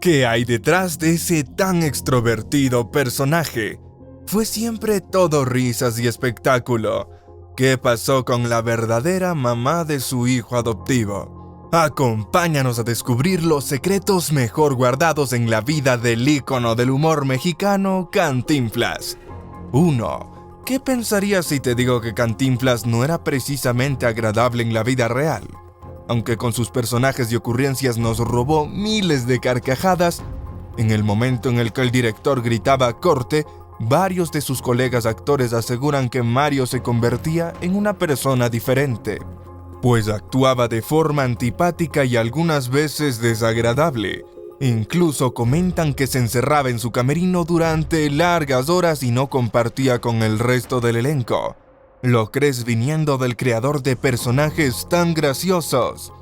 ¿Qué hay detrás de ese tan extrovertido personaje? Fue siempre todo risas y espectáculo. ¿Qué pasó con la verdadera mamá de su hijo adoptivo? Acompáñanos a descubrir los secretos mejor guardados en la vida del ícono del humor mexicano, Cantinflas. 1. ¿Qué pensarías si te digo que Cantinflas no era precisamente agradable en la vida real? Aunque con sus personajes y ocurrencias nos robó miles de carcajadas, en el momento en el que el director gritaba "corte", varios de sus colegas actores aseguran que Mario se convertía en una persona diferente, pues actuaba de forma antipática y algunas veces desagradable. Incluso comentan que se encerraba en su camerino durante largas horas y no compartía con el resto del elenco. ¿Lo crees viniendo del creador de personajes tan graciosos?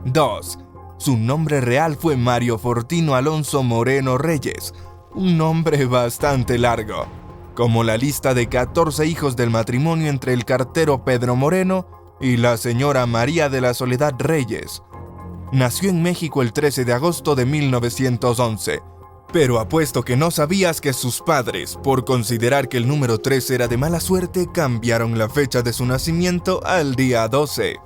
2. Su nombre real fue Mario Fortino Alonso Moreno Reyes, un nombre bastante largo, como la lista de 14 hijos del matrimonio entre el cartero Pedro Moreno y la señora María de la Soledad Reyes. Nació en México el 13 de agosto de 1911, pero apuesto que no sabías que sus padres, por considerar que el número 13 era de mala suerte, cambiaron la fecha de su nacimiento al día 12.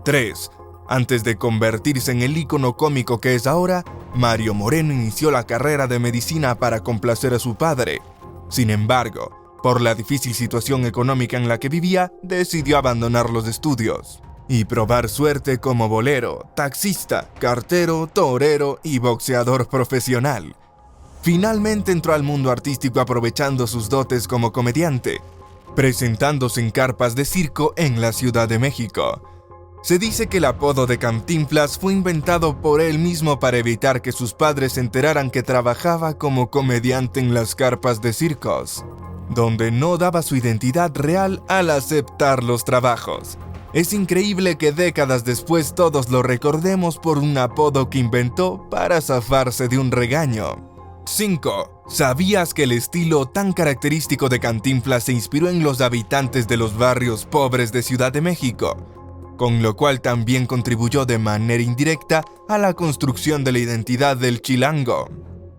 3. Antes de convertirse en el ícono cómico que es ahora, Mario Moreno inició la carrera de medicina para complacer a su padre. Sin embargo, por la difícil situación económica en la que vivía, decidió abandonar los estudios y probar suerte como bolero, taxista, cartero, torero y boxeador profesional. Finalmente entró al mundo artístico aprovechando sus dotes como comediante, presentándose en carpas de circo en la Ciudad de México. Se dice que el apodo de Cantinflas fue inventado por él mismo para evitar que sus padres se enteraran que trabajaba como comediante en las carpas de circos, donde no daba su identidad real al aceptar los trabajos. Es increíble que décadas después todos lo recordemos por un apodo que inventó para zafarse de un regaño. 5. ¿Sabías que el estilo tan característico de Cantinflas se inspiró en los habitantes de los barrios pobres de Ciudad de México, con lo cual también contribuyó de manera indirecta a la construcción de la identidad del chilango?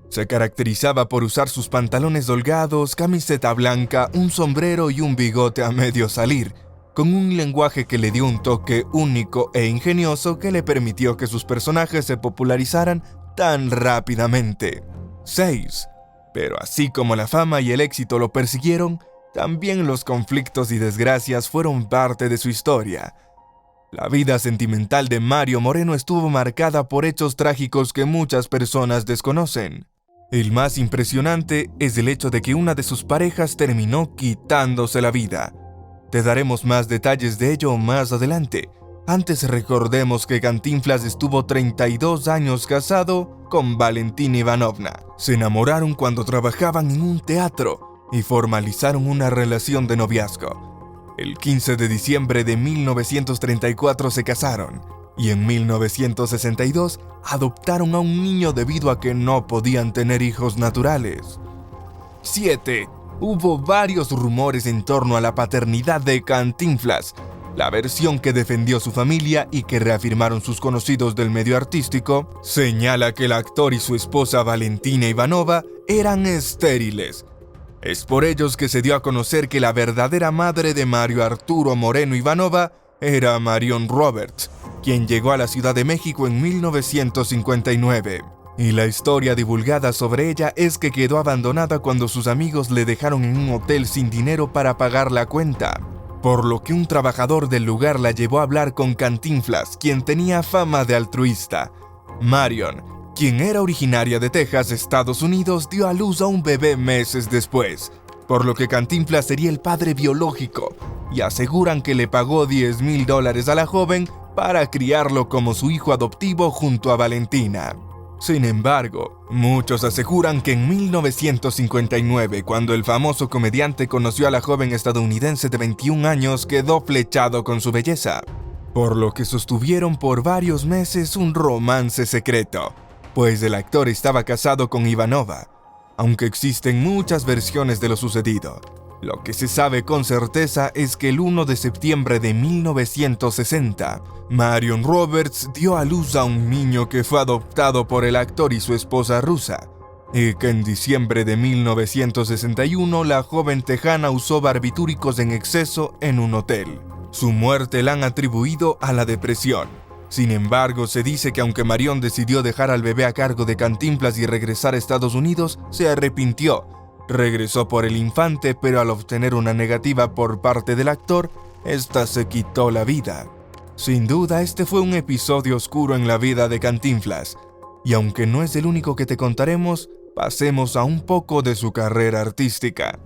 Se caracterizaba por usar sus pantalones holgados, camiseta blanca, un sombrero y un bigote a medio salir, con un lenguaje que le dio un toque único e ingenioso que le permitió que sus personajes se popularizaran tan rápidamente. 6. Pero así como la fama y el éxito lo persiguieron, también los conflictos y desgracias fueron parte de su historia. La vida sentimental de Mario Moreno estuvo marcada por hechos trágicos que muchas personas desconocen. El más impresionante es el hecho de que una de sus parejas terminó quitándose la vida. Te daremos más detalles de ello más adelante. Antes recordemos que Cantinflas estuvo 32 años casado con Valentina Ivanovna. Se enamoraron cuando trabajaban en un teatro y formalizaron una relación de noviazgo. El 15 de diciembre de 1934 se casaron y en 1962 adoptaron a un niño debido a que no podían tener hijos naturales. 7. Hubo varios rumores en torno a la paternidad de Cantinflas. La versión que defendió su familia y que reafirmaron sus conocidos del medio artístico señala que el actor y su esposa Valentina Ivanova eran estériles. Es por ellos que se dio a conocer que la verdadera madre de Mario Arturo Moreno Ivanova era Marion Roberts, quien llegó a la Ciudad de México en 1959. Y la historia divulgada sobre ella es que quedó abandonada cuando sus amigos le dejaron en un hotel sin dinero para pagar la cuenta, por lo que un trabajador del lugar la llevó a hablar con Cantinflas, quien tenía fama de altruista. Marion, quien era originaria de Texas, Estados Unidos, dio a luz a un bebé meses después, por lo que Cantinflas sería el padre biológico, y aseguran que le pagó $10,000 a la joven para criarlo como su hijo adoptivo junto a Valentina. Sin embargo, muchos aseguran que en 1959, cuando el famoso comediante conoció a la joven estadounidense de 21 años, quedó flechado con su belleza, por lo que sostuvieron por varios meses un romance secreto, pues el actor estaba casado con Ivanova, aunque existen muchas versiones de lo sucedido. Lo que se sabe con certeza es que el 1 de septiembre de 1960, Marion Roberts dio a luz a un niño que fue adoptado por el actor y su esposa rusa, y que en diciembre de 1961 la joven tejana usó barbitúricos en exceso en un hotel. Su muerte la han atribuido a la depresión. Sin embargo, se dice que aunque Marion decidió dejar al bebé a cargo de Cantinflas y regresar a Estados Unidos, se arrepintió. Regresó por el infante, pero al obtener una negativa por parte del actor, esta se quitó la vida. Sin duda, este fue un episodio oscuro en la vida de Cantinflas, y aunque no es el único que te contaremos, pasemos a un poco de su carrera artística.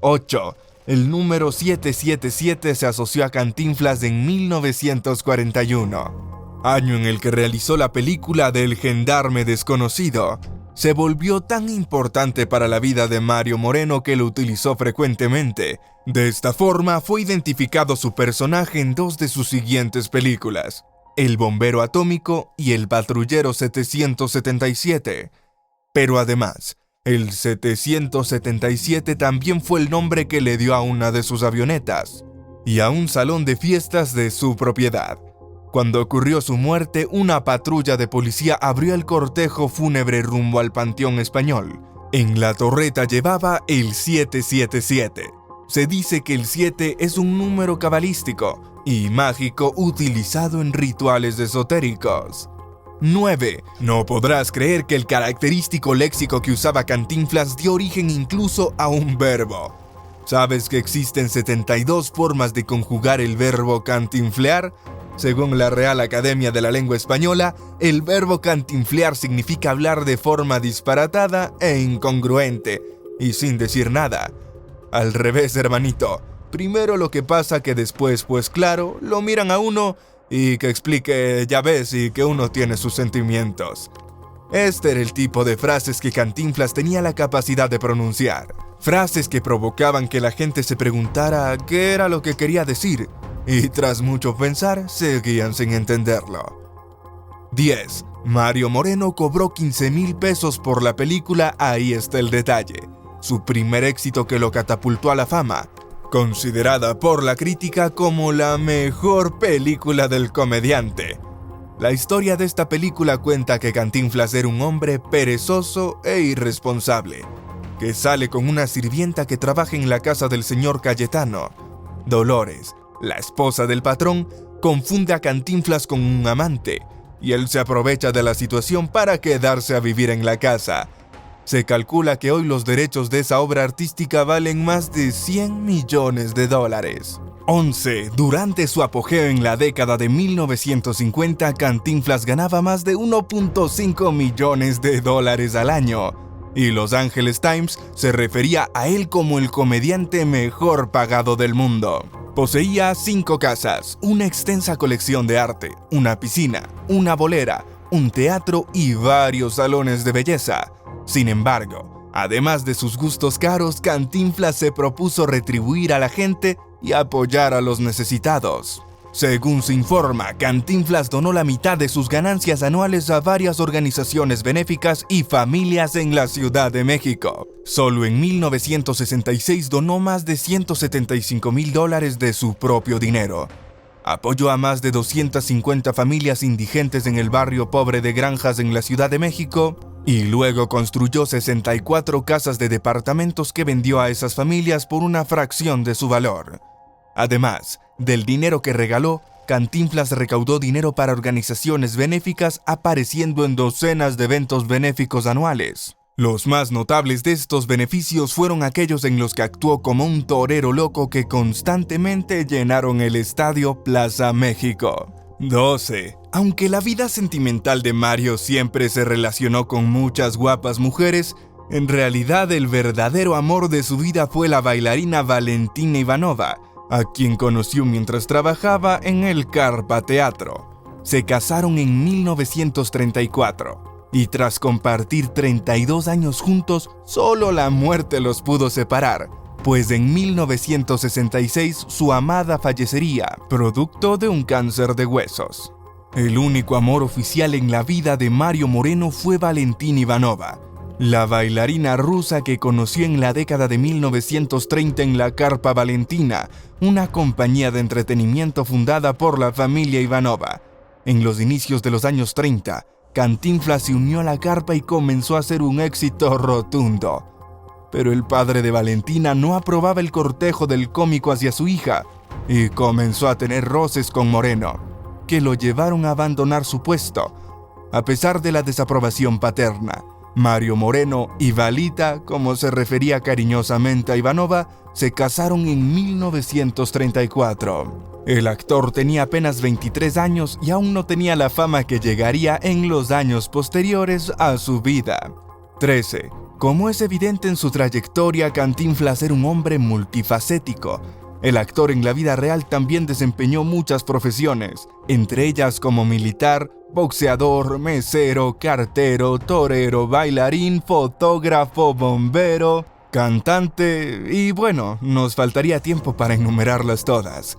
8. El número 777 se asoció a Cantinflas en 1941, año en el que realizó la película del Gendarme Desconocido. Se volvió tan importante para la vida de Mario Moreno que lo utilizó frecuentemente. De esta forma fue identificado su personaje en 2 de sus siguientes películas: El Bombero Atómico y El Patrullero 777. Pero además, el 777 también fue el nombre que le dio a una de sus avionetas y a un salón de fiestas de su propiedad. Cuando ocurrió su muerte, una patrulla de policía abrió el cortejo fúnebre rumbo al Panteón Español. En la torreta llevaba el 777. Se dice que el 7 es un número cabalístico y mágico utilizado en rituales esotéricos. 9. No podrás creer que el característico léxico que usaba Cantinflas dio origen incluso a un verbo. ¿Sabes que existen 72 formas de conjugar el verbo cantinflear? Según la Real Academia de la Lengua Española, el verbo cantinflear significa hablar de forma disparatada e incongruente, y sin decir nada. Al revés, hermanito. Primero lo que pasa que después, pues claro, lo miran a uno y que explique, ya ves, y que uno tiene sus sentimientos. Este era el tipo de frases que Cantinflas tenía la capacidad de pronunciar. Frases que provocaban que la gente se preguntara qué era lo que quería decir, y tras mucho pensar, seguían sin entenderlo. 10. Mario Moreno cobró 15,000 pesos por la película Ahí está el detalle, su primer éxito que lo catapultó a la fama, considerada por la crítica como la mejor película del comediante. La historia de esta película cuenta que Cantinflas era un hombre perezoso e irresponsable, que sale con una sirvienta que trabaja en la casa del señor Cayetano. Dolores, la esposa del patrón, confunde a Cantinflas con un amante, y él se aprovecha de la situación para quedarse a vivir en la casa. Se calcula que hoy los derechos de esa obra artística valen más de $100 millones. 11. Durante su apogeo en la década de 1950, Cantinflas ganaba más de $1.5 millones al año, y Los Angeles Times se refería a él como el comediante mejor pagado del mundo. Poseía 5 casas, una extensa colección de arte, una piscina, una bolera, un teatro y varios salones de belleza. Sin embargo, además de sus gustos caros, Cantinflas se propuso retribuir a la gente y apoyar a los necesitados. Según se informa, Cantinflas donó la mitad de sus ganancias anuales a varias organizaciones benéficas y familias en la Ciudad de México. Solo en 1966 donó más de $175,000 de su propio dinero. Apoyó a más de 250 familias indigentes en el barrio pobre de Granjas en la Ciudad de México y luego construyó 64 casas de departamentos que vendió a esas familias por una fracción de su valor. Además del dinero que regaló, Cantinflas recaudó dinero para organizaciones benéficas apareciendo en docenas de eventos benéficos anuales. Los más notables de estos beneficios fueron aquellos en los que actuó como un torero loco que constantemente llenaron el estadio Plaza México. 12. Aunque la vida sentimental de Mario siempre se relacionó con muchas guapas mujeres, en realidad el verdadero amor de su vida fue la bailarina Valentina Ivanova, a quien conoció mientras trabajaba en el Carpa Teatro. Se casaron en 1934. Y tras compartir 32 años juntos, solo la muerte los pudo separar, pues en 1966 su amada fallecería, producto de un cáncer de huesos. El único amor oficial en la vida de Mario Moreno fue Valentina Ivanova, la bailarina rusa que conoció en la década de 1930 en la Carpa Valentina, una compañía de entretenimiento fundada por la familia Ivanova. En los inicios de los años 30, Cantinflas se unió a la carpa y comenzó a ser un éxito rotundo. Pero el padre de Valentina no aprobaba el cortejo del cómico hacia su hija y comenzó a tener roces con Moreno, que lo llevaron a abandonar su puesto. A pesar de la desaprobación paterna, Mario Moreno y Valita, como se refería cariñosamente a Ivanova, se casaron en 1934. El actor tenía apenas 23 años y aún no tenía la fama que llegaría en los años posteriores a su vida. 13. Como es evidente en su trayectoria, Cantinflas era un hombre multifacético. El actor en la vida real también desempeñó muchas profesiones, entre ellas como militar, boxeador, mesero, cartero, torero, bailarín, fotógrafo, bombero, cantante y bueno, nos faltaría tiempo para enumerarlas todas.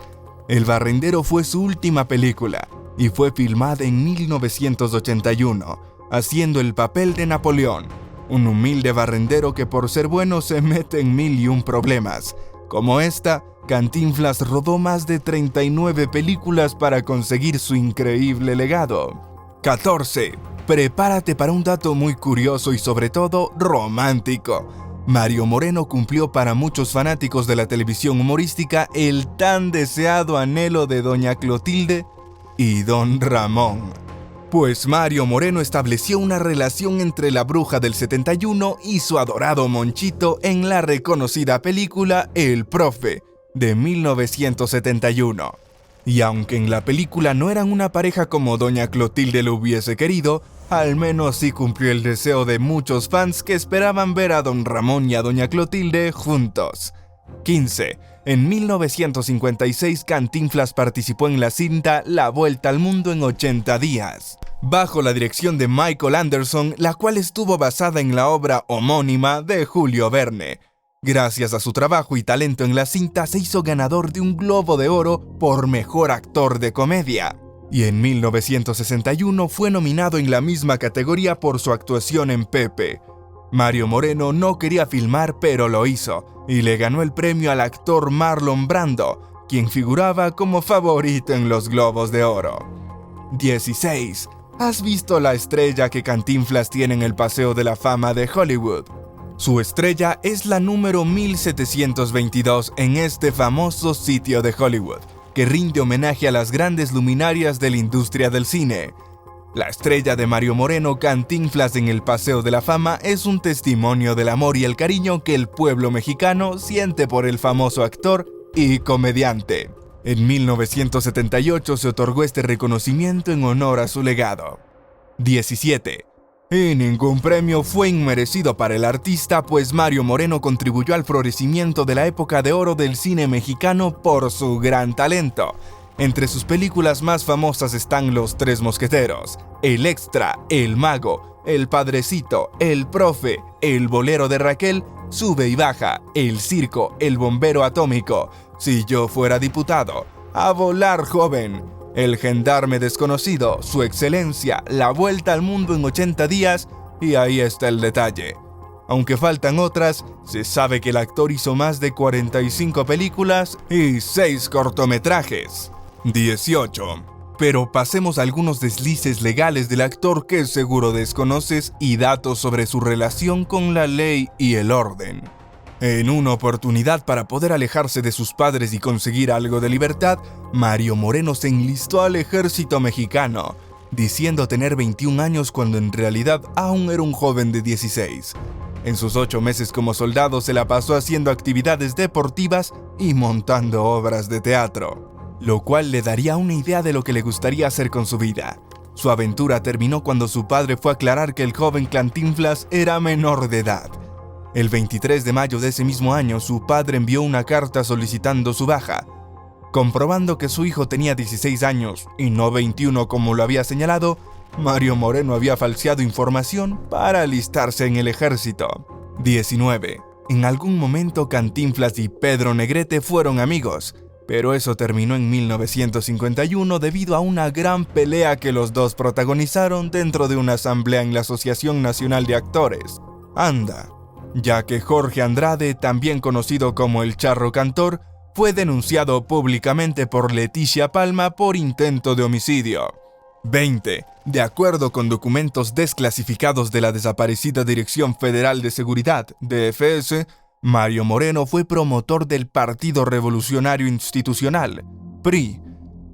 El Barrendero fue su última película y fue filmada en 1981, haciendo el papel de Napoleón, un humilde barrendero que por ser bueno se mete en 1001 problemas. Como esta, Cantinflas rodó más de 39 películas para conseguir su increíble legado. 14. Prepárate para un dato muy curioso y sobre todo romántico. Mario Moreno cumplió para muchos fanáticos de la televisión humorística el tan deseado anhelo de Doña Clotilde y Don Ramón. Pues Mario Moreno estableció una relación entre la bruja del 71 y su adorado Monchito en la reconocida película El Profe, de 1971. Y aunque en la película no eran una pareja como Doña Clotilde lo hubiese querido, al menos sí cumplió el deseo de muchos fans que esperaban ver a Don Ramón y a Doña Clotilde juntos. 15. En 1956 Cantinflas participó en la cinta La Vuelta al Mundo en 80 días, bajo la dirección de Michael Anderson, la cual estuvo basada en la obra homónima de Julio Verne. Gracias a su trabajo y talento en la cinta, se hizo ganador de un Globo de Oro por Mejor Actor de Comedia. Y en 1961 fue nominado en la misma categoría por su actuación en Pepe. Mario Moreno no quería filmar, pero lo hizo, y le ganó el premio al actor Marlon Brando, quien figuraba como favorito en los Globos de Oro. 16. ¿Has visto la estrella que Cantinflas tiene en el Paseo de la Fama de Hollywood? Su estrella es la número 1722 en este famoso sitio de Hollywood, que rinde homenaje a las grandes luminarias de la industria del cine. La estrella de Mario Moreno, Cantinflas en el Paseo de la Fama, es un testimonio del amor y el cariño que el pueblo mexicano siente por el famoso actor y comediante. En 1978 se otorgó este reconocimiento en honor a su legado. 17. Y ningún premio fue inmerecido para el artista, pues Mario Moreno contribuyó al florecimiento de la época de oro del cine mexicano por su gran talento. Entre sus películas más famosas están Los Tres Mosqueteros, El Extra, El Mago, El Padrecito, El Profe, El Bolero de Raquel, Sube y Baja, El Circo, El Bombero Atómico, Si yo fuera diputado, A volar joven, El Gendarme Desconocido, Su Excelencia, La Vuelta al Mundo en 80 días, y ahí está el detalle. Aunque faltan otras, se sabe que el actor hizo más de 45 películas y 6 cortometrajes. 18. Pero pasemos a algunos deslices legales del actor que seguro desconoces y datos sobre su relación con la ley y el orden. En una oportunidad para poder alejarse de sus padres y conseguir algo de libertad, Mario Moreno se enlistó al ejército mexicano, diciendo tener 21 años cuando en realidad aún era un joven de 16. En sus 8 meses como soldado se la pasó haciendo actividades deportivas y montando obras de teatro, lo cual le daría una idea de lo que le gustaría hacer con su vida. Su aventura terminó cuando su padre fue a aclarar que el joven Cantinflas era menor de edad. El 23 de mayo de ese mismo año, su padre envió una carta solicitando su baja. Comprobando que su hijo tenía 16 años y no 21 como lo había señalado, Mario Moreno había falseado información para alistarse en el ejército. 19. En algún momento Cantinflas y Pedro Negrete fueron amigos, pero eso terminó en 1951 debido a una gran pelea que los dos protagonizaron dentro de una asamblea en la Asociación Nacional de Actores. Anda, ya que Jorge Andrade, también conocido como el Charro Cantor, fue denunciado públicamente por Leticia Palma por intento de homicidio. 20. De acuerdo con documentos desclasificados de la desaparecida Dirección Federal de Seguridad, DFS, Mario Moreno fue promotor del Partido Revolucionario Institucional, PRI.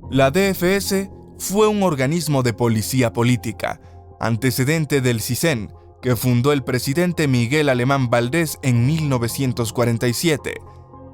La DFS fue un organismo de policía política, antecedente del CISEN, que fundó el presidente Miguel Alemán Valdés en 1947.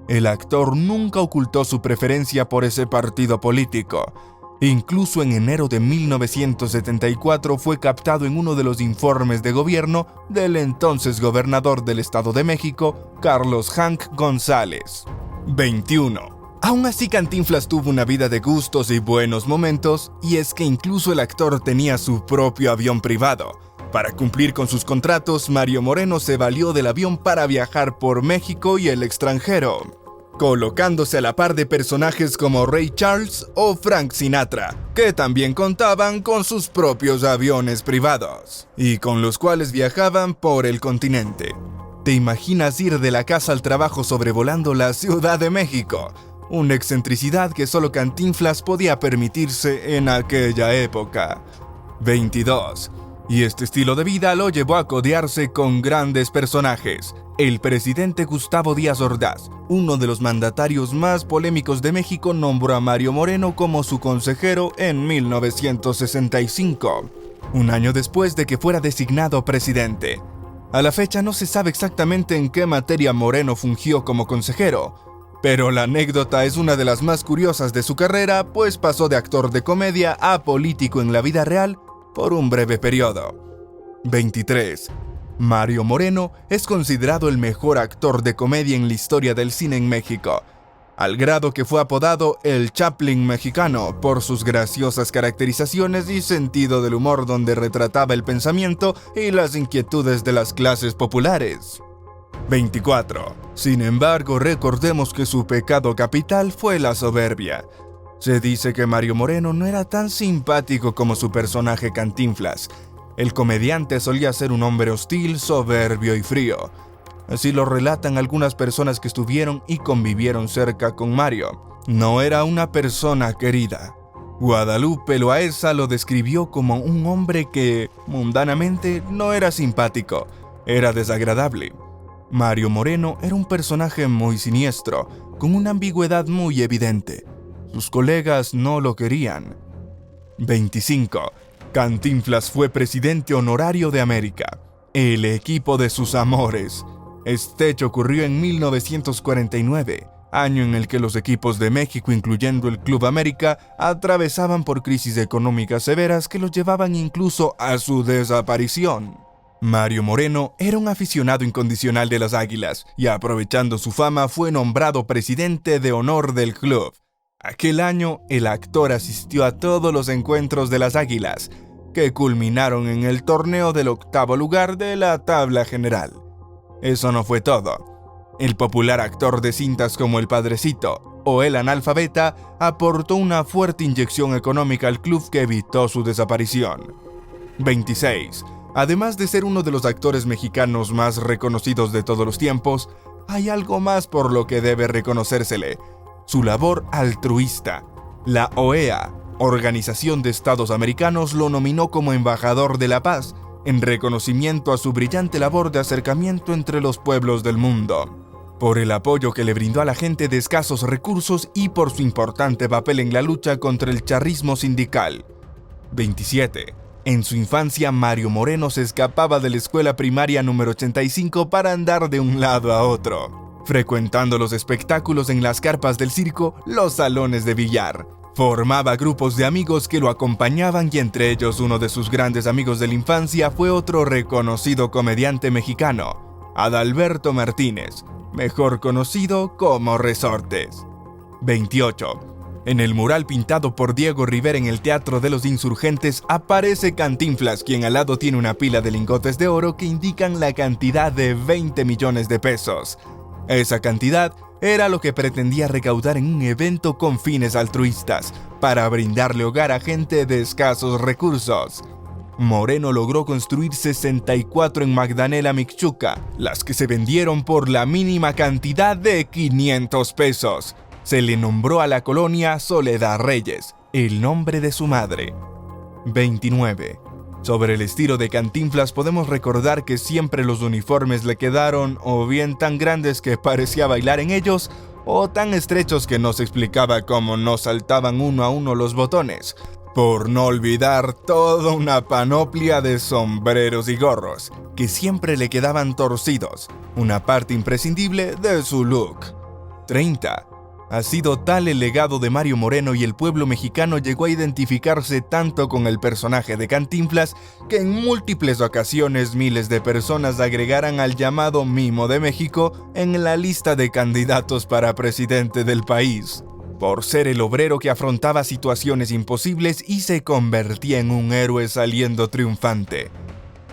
El actor nunca ocultó su preferencia por ese partido político. Incluso en enero de 1974 fue captado en uno de los informes de gobierno del entonces gobernador del Estado de México, Carlos Hank González. 21. Aún así, Cantinflas tuvo una vida de gustos y buenos momentos, y es que incluso el actor tenía su propio avión privado. Para cumplir con sus contratos, Mario Moreno se valió del avión para viajar por México y el extranjero, colocándose a la par de personajes como Ray Charles o Frank Sinatra, que también contaban con sus propios aviones privados, y con los cuales viajaban por el continente. ¿Te imaginas ir de la casa al trabajo sobrevolando la Ciudad de México? Una excentricidad que solo Cantinflas podía permitirse en aquella época. 22. Y este estilo de vida lo llevó a codearse con grandes personajes. El presidente Gustavo Díaz Ordaz, uno de los mandatarios más polémicos de México, nombró a Mario Moreno como su consejero en 1965, un año después de que fuera designado presidente. A la fecha no se sabe exactamente en qué materia Moreno fungió como consejero, pero la anécdota es una de las más curiosas de su carrera, pues pasó de actor de comedia a político en la vida real por un breve periodo. 23. Mario Moreno es considerado el mejor actor de comedia en la historia del cine en México, al grado que fue apodado el Chaplin mexicano por sus graciosas caracterizaciones y sentido del humor, donde retrataba el pensamiento y las inquietudes de las clases populares. 24. Sin embargo, recordemos que su pecado capital fue la soberbia. Se dice que Mario Moreno no era tan simpático como su personaje Cantinflas. El comediante solía ser un hombre hostil, soberbio y frío. Así lo relatan algunas personas que estuvieron y convivieron cerca con Mario. No era una persona querida. Guadalupe Loaesa lo describió como un hombre que, mundanamente, no era simpático, era desagradable. Mario Moreno era un personaje muy siniestro, con una ambigüedad muy evidente. Sus colegas no lo querían. 25. Cantinflas fue presidente honorario de América, el equipo de sus amores. Este hecho ocurrió en 1949, año en el que los equipos de México, incluyendo el Club América, atravesaban por crisis económicas severas que los llevaban incluso a su desaparición. Mario Moreno era un aficionado incondicional de las Águilas y, aprovechando su fama, fue nombrado presidente de honor del club. Aquel año, el actor asistió a todos los encuentros de las Águilas, que culminaron en el torneo del 8º lugar de la tabla general. Eso no fue todo. El popular actor de cintas como El Padrecito o El Analfabeta aportó una fuerte inyección económica al club que evitó su desaparición. 26. Además de ser uno de los actores mexicanos más reconocidos de todos los tiempos, hay algo más por lo que debe reconocérsele: su labor altruista. La OEA, Organización de Estados Americanos, lo nominó como embajador de la paz, en reconocimiento a su brillante labor de acercamiento entre los pueblos del mundo, por el apoyo que le brindó a la gente de escasos recursos y por su importante papel en la lucha contra el charrismo sindical. 27. En su infancia, Mario Moreno se escapaba de la escuela primaria número 85 para andar de un lado a otro, frecuentando los espectáculos en las carpas del circo, los salones de billar. Formaba grupos de amigos que lo acompañaban y entre ellos uno de sus grandes amigos de la infancia fue otro reconocido comediante mexicano, Adalberto Martínez, mejor conocido como Resortes. 28. En el mural pintado por Diego Rivera en el Teatro de los Insurgentes aparece Cantinflas, quien al lado tiene una pila de lingotes de oro que indican la cantidad de 20 millones de pesos. Esa cantidad era lo que pretendía recaudar en un evento con fines altruistas, para brindarle hogar a gente de escasos recursos. Moreno logró construir 64 en Magdalena Mixchuca, las que se vendieron por la mínima cantidad de 500 pesos. Se le nombró a la colonia Soledad Reyes, el nombre de su madre. 29. Sobre el estilo de Cantinflas podemos recordar que siempre los uniformes le quedaron o bien tan grandes que parecía bailar en ellos, o tan estrechos que no se explicaba cómo no saltaban uno a uno los botones. Por no olvidar toda una panoplia de sombreros y gorros, que siempre le quedaban torcidos, una parte imprescindible de su look. 30. Ha sido tal el legado de Mario Moreno y el pueblo mexicano llegó a identificarse tanto con el personaje de Cantinflas que en múltiples ocasiones miles de personas agregaran al llamado Mimo de México en la lista de candidatos para presidente del país, por ser el obrero que afrontaba situaciones imposibles y se convertía en un héroe saliendo triunfante.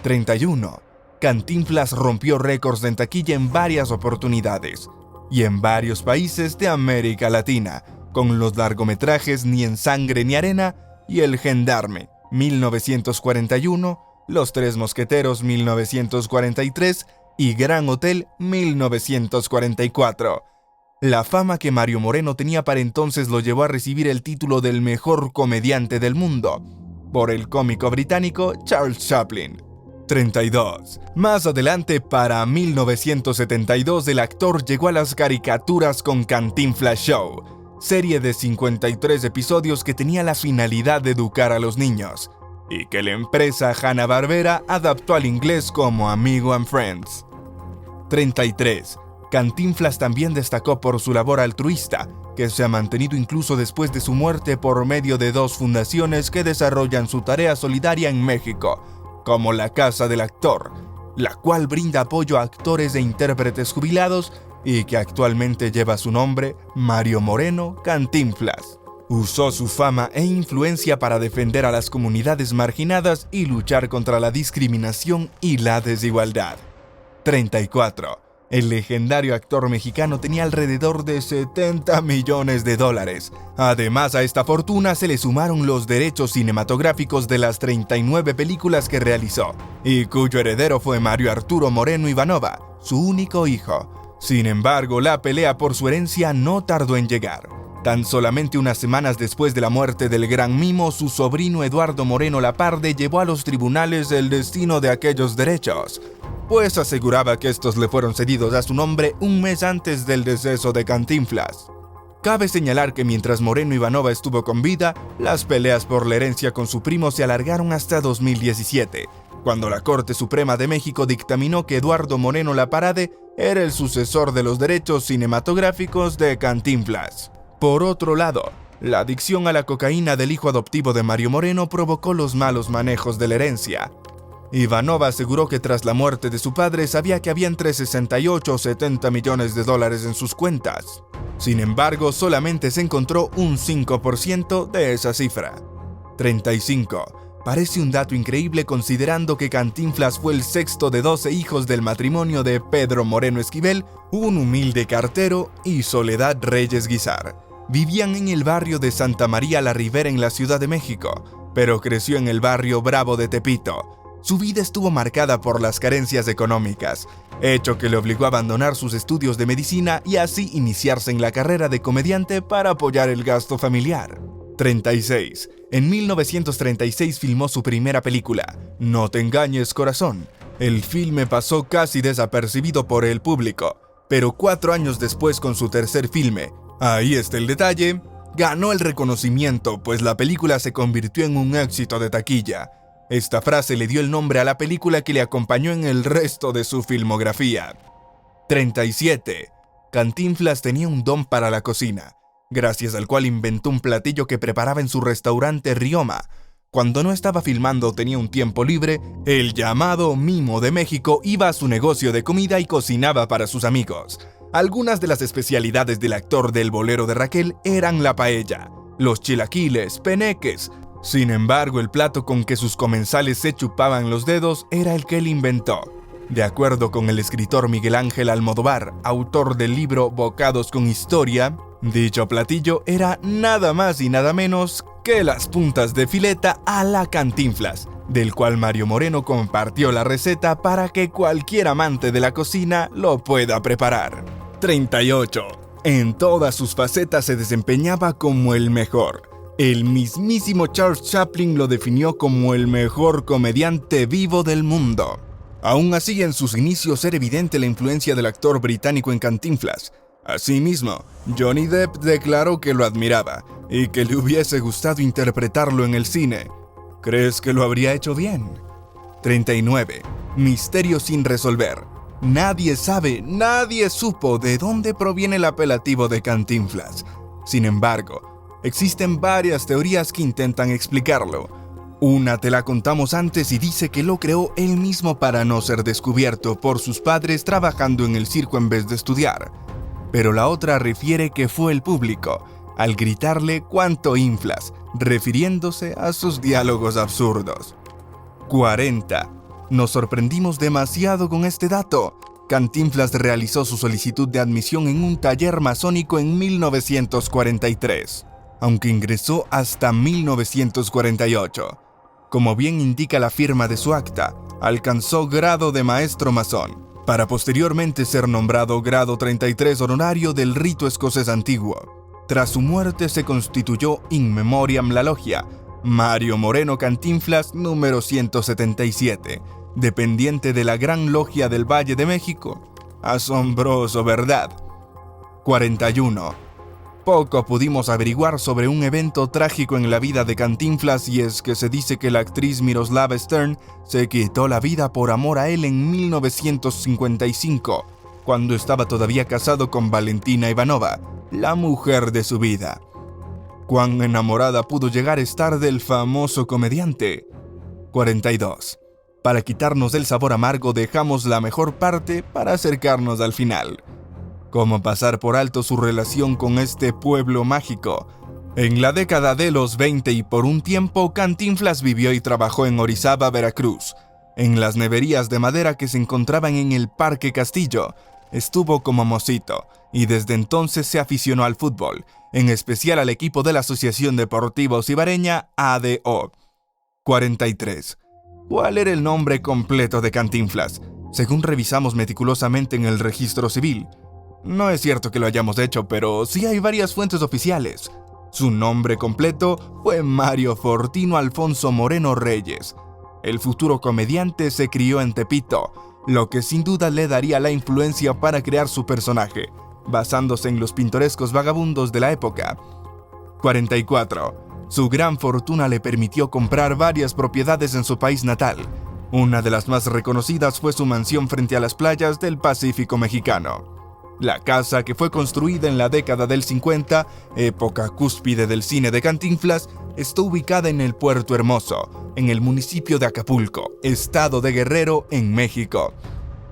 31. Cantinflas rompió récords en taquilla en varias oportunidades y en varios países de América Latina, con los largometrajes Ni en Sangre ni Arena y El Gendarme, 1941, Los Tres Mosqueteros, 1943 y Gran Hotel, 1944. La fama que Mario Moreno tenía para entonces lo llevó a recibir el título del mejor comediante del mundo, por el cómico británico Charles Chaplin. 32. Más adelante, para 1972, el actor llegó a las caricaturas con Cantinflas Show, serie de 53 episodios que tenía la finalidad de educar a los niños, y que la empresa Hanna-Barbera adaptó al inglés como Amigo and Friends. 33. Cantinflas también destacó por su labor altruista, que se ha mantenido incluso después de su muerte por medio de 2 fundaciones que desarrollan su tarea solidaria en México, como la Casa del Actor, la cual brinda apoyo a actores e intérpretes jubilados y que actualmente lleva su nombre, Mario Moreno Cantinflas. Usó su fama e influencia para defender a las comunidades marginadas y luchar contra la discriminación y la desigualdad. 34. El legendario actor mexicano tenía alrededor de $70 millones. Además, a esta fortuna se le sumaron los derechos cinematográficos de las 39 películas que realizó, y cuyo heredero fue Mario Arturo Moreno Ivanova, su único hijo. Sin embargo, la pelea por su herencia no tardó en llegar. Tan solamente unas semanas después de la muerte del gran mimo, su sobrino Eduardo Moreno Laparde llevó a los tribunales el destino de aquellos derechos, pues aseguraba que estos le fueron cedidos a su nombre un mes antes del deceso de Cantinflas. Cabe señalar que mientras Moreno Ivanova estuvo con vida, las peleas por la herencia con su primo se alargaron hasta 2017, cuando la Corte Suprema de México dictaminó que Eduardo Moreno Laparade era el sucesor de los derechos cinematográficos de Cantinflas. Por otro lado, la adicción a la cocaína del hijo adoptivo de Mario Moreno provocó los malos manejos de la herencia. Ivanova aseguró que tras la muerte de su padre sabía que había entre 68 o $70 millones en sus cuentas. Sin embargo, solamente se encontró un 5% de esa cifra. 35. Parece un dato increíble considerando que Cantinflas fue el sexto de 12 hijos del matrimonio de Pedro Moreno Esquivel, un humilde cartero, y Soledad Reyes Guizar. Vivían en el barrio de Santa María la Ribera en la Ciudad de México, pero creció en el barrio Bravo de Tepito. Su vida estuvo marcada por las carencias económicas, hecho que le obligó a abandonar sus estudios de medicina y así iniciarse en la carrera de comediante para apoyar el gasto familiar. 36. En 1936 filmó su primera película, No te engañes, corazón. El filme pasó casi desapercibido por el público, pero 4 años después, con su tercer filme, Ahí está el detalle, ganó el reconocimiento, pues la película se convirtió en un éxito de taquilla. Esta frase le dio el nombre a la película que le acompañó en el resto de su filmografía. 37. Cantinflas tenía un don para la cocina, gracias al cual inventó un platillo que preparaba en su restaurante Rioma. Cuando no estaba filmando o tenía un tiempo libre, el llamado Mimo de México iba a su negocio de comida y cocinaba para sus amigos. Algunas de las especialidades del actor del Bolero de Raquel eran la paella, los chilaquiles, peneques. Sin embargo, el plato con que sus comensales se chupaban los dedos era el que él inventó. De acuerdo con el escritor Miguel Ángel Almodóvar, autor del libro Bocados con Historia, Dicho platillo era nada más y nada menos que las puntas de fileta a la Cantinflas, del cual Mario Moreno compartió la receta para que cualquier amante de la cocina lo pueda preparar. 38. En todas sus facetas se desempeñaba como el mejor. El mismísimo Charles Chaplin lo definió como el mejor comediante vivo del mundo. Aún así, en sus inicios era evidente la influencia del actor británico en Cantinflas. Asimismo, Johnny Depp declaró que lo admiraba y que le hubiese gustado interpretarlo en el cine. ¿Crees que lo habría hecho bien? 39. Misterio sin resolver. Nadie sabe, nadie supo de dónde proviene el apelativo de Cantinflas. Sin embargo, existen varias teorías que intentan explicarlo. Una te la contamos antes y dice que lo creó él mismo para no ser descubierto por sus padres trabajando en el circo en vez de estudiar. Pero la otra refiere que fue el público, al gritarle "¿Cuánto inflas?", refiriéndose a sus diálogos absurdos. 40. Nos sorprendimos demasiado con este dato. Cantinflas realizó su solicitud de admisión en un taller masónico en 1943, aunque ingresó hasta 1948. Como bien indica la firma de su acta, alcanzó grado de maestro masón, para posteriormente ser nombrado grado 33 honorario del rito escocés antiguo. Tras su muerte se constituyó in memoriam la logia Mario Moreno Cantinflas número 177, dependiente de la Gran Logia del Valle de México. Asombroso, ¿verdad? 41. Poco pudimos averiguar sobre un evento trágico en la vida de Cantinflas, y es que se dice que la actriz Miroslava Stern se quitó la vida por amor a él en 1955, cuando estaba todavía casado con Valentina Ivanova, la mujer de su vida. ¿Cuán enamorada pudo llegar a estar del famoso comediante? 42. Para quitarnos del sabor amargo dejamos la mejor parte para acercarnos al final. ¿Cómo pasar por alto su relación con este pueblo mágico? En la década de los 20 y por un tiempo, Cantinflas vivió y trabajó en Orizaba, Veracruz, en las neverías de madera que se encontraban en el Parque Castillo. Estuvo como mocito y desde entonces se aficionó al fútbol, en especial al equipo de la Asociación Deportiva Ocibareña, ADO. 43. ¿Cuál era el nombre completo de Cantinflas? Según revisamos meticulosamente en el registro civil, no es cierto que lo hayamos hecho, pero sí hay varias fuentes oficiales. Su nombre completo fue Mario Fortino Alfonso Moreno Reyes. El futuro comediante se crió en Tepito, lo que sin duda le daría la influencia para crear su personaje, basándose en los pintorescos vagabundos de la época. 44. Su gran fortuna le permitió comprar varias propiedades en su país natal. Una de las más reconocidas fue su mansión frente a las playas del Pacífico mexicano. La casa, que fue construida en la década del 50, época cúspide del cine de Cantinflas, está ubicada en el Puerto Hermoso, en el municipio de Acapulco, estado de Guerrero, en México.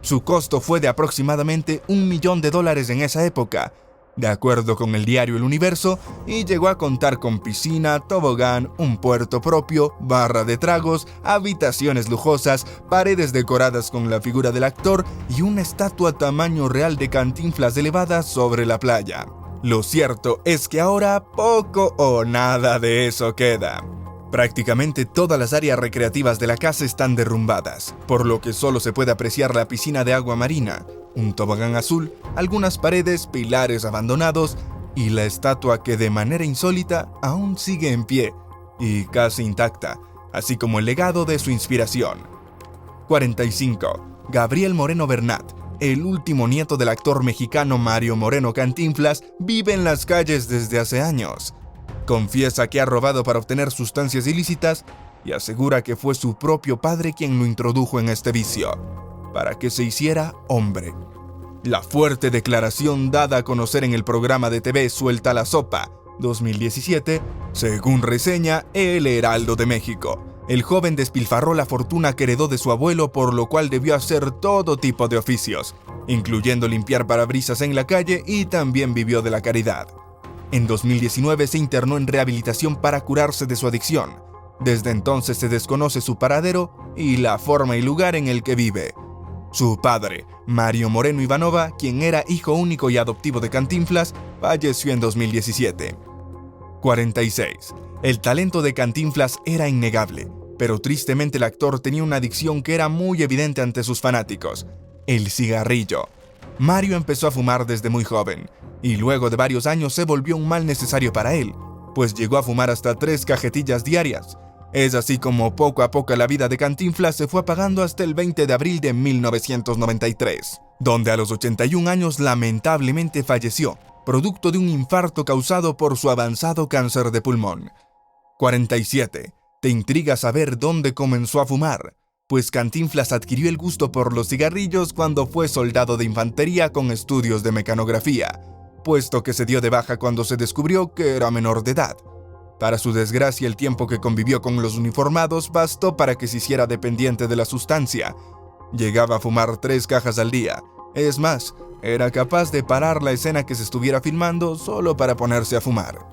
Su costo fue de aproximadamente $1 millón en esa época, de acuerdo con el diario El Universo, y llegó a contar con piscina, tobogán, un puerto propio, barra de tragos, habitaciones lujosas, paredes decoradas con la figura del actor y una estatua tamaño real de Cantinflas elevada sobre la playa. Lo cierto es que ahora poco o nada de eso queda. Prácticamente todas las áreas recreativas de la casa están derrumbadas, por lo que solo se puede apreciar la piscina de agua marina, un tobogán azul, algunas paredes, pilares abandonados y la estatua que de manera insólita aún sigue en pie y casi intacta, así como el legado de su inspiración. 45. Gabriel Moreno Bernat, el último nieto del actor mexicano Mario Moreno Cantinflas, vive en las calles desde hace años. Confiesa que ha robado para obtener sustancias ilícitas y asegura que fue su propio padre quien lo introdujo en este vicio, para que se hiciera hombre. La fuerte declaración dada a conocer en el programa de TV Suelta la Sopa, 2017, según reseña El Heraldo de México. El joven despilfarró la fortuna que heredó de su abuelo, por lo cual debió hacer todo tipo de oficios, incluyendo limpiar parabrisas en la calle, y también vivió de la caridad. En 2019 se internó en rehabilitación para curarse de su adicción. Desde entonces se desconoce su paradero y la forma y lugar en el que vive. Su padre, Mario Moreno Ivanova, quien era hijo único y adoptivo de Cantinflas, falleció en 2017. 46. El talento de Cantinflas era innegable, pero tristemente el actor tenía una adicción que era muy evidente ante sus fanáticos: el cigarrillo. Mario empezó a fumar desde muy joven, y luego de varios años se volvió un mal necesario para él, pues llegó a fumar hasta 3 cajetillas diarias. Es así como poco a poco la vida de Cantinflas se fue apagando hasta el 20 de abril de 1993, donde a los 81 años lamentablemente falleció, producto de un infarto causado por su avanzado cáncer de pulmón. 47. ¿Te intriga saber dónde comenzó a fumar? Pues Cantinflas adquirió el gusto por los cigarrillos cuando fue soldado de infantería con estudios de mecanografía, puesto que se dio de baja cuando se descubrió que era menor de edad. Para su desgracia, el tiempo que convivió con los uniformados bastó para que se hiciera dependiente de la sustancia. Llegaba a fumar 3 cajas al día. Es más, era capaz de parar la escena que se estuviera filmando solo para ponerse a fumar.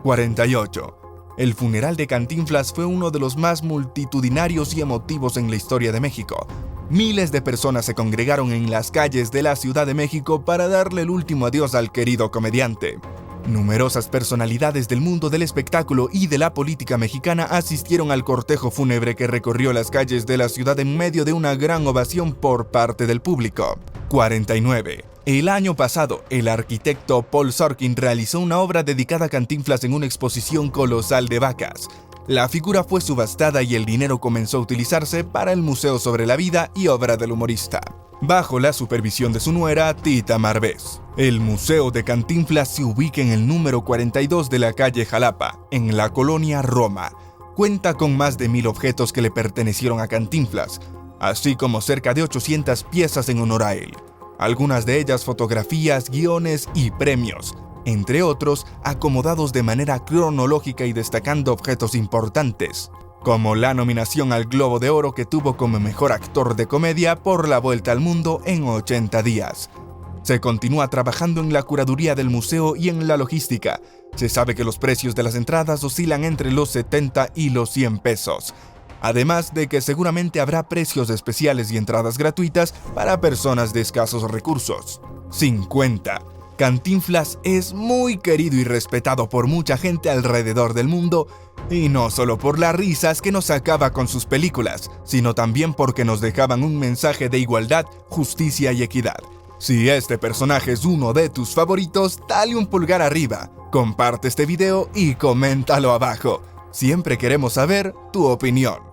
48. El funeral de Cantinflas fue uno de los más multitudinarios y emotivos en la historia de México. Miles de personas se congregaron en las calles de la Ciudad de México para darle el último adiós al querido comediante. Numerosas personalidades del mundo del espectáculo y de la política mexicana asistieron al cortejo fúnebre que recorrió las calles de la ciudad en medio de una gran ovación por parte del público. 49. El año pasado, el arquitecto Paul Sorkin realizó una obra dedicada a Cantinflas en una exposición colosal de vacas. La figura fue subastada y el dinero comenzó a utilizarse para el Museo sobre la Vida y Obra del Humorista, bajo la supervisión de su nuera, Tita Marbés. El Museo de Cantinflas se ubica en el número 42 de la calle Jalapa, en la colonia Roma. Cuenta con más de 1000 objetos que le pertenecieron a Cantinflas, así como cerca de 800 piezas en honor a él. Algunas de ellas fotografías, guiones y premios, entre otros acomodados de manera cronológica y destacando objetos importantes, como la nominación al Globo de Oro que tuvo como mejor actor de comedia por La Vuelta al Mundo en 80 días. Se continúa trabajando en la curaduría del museo y en la logística. Se sabe que los precios de las entradas oscilan entre los 70 y los 100 pesos. Además de que seguramente habrá precios especiales y entradas gratuitas para personas de escasos recursos. 50. Cantinflas es muy querido y respetado por mucha gente alrededor del mundo, y no solo por las risas que nos sacaba con sus películas, sino también porque nos dejaban un mensaje de igualdad, justicia y equidad. Si este personaje es uno de tus favoritos, dale un pulgar arriba, comparte este video y coméntalo abajo. Siempre queremos saber tu opinión.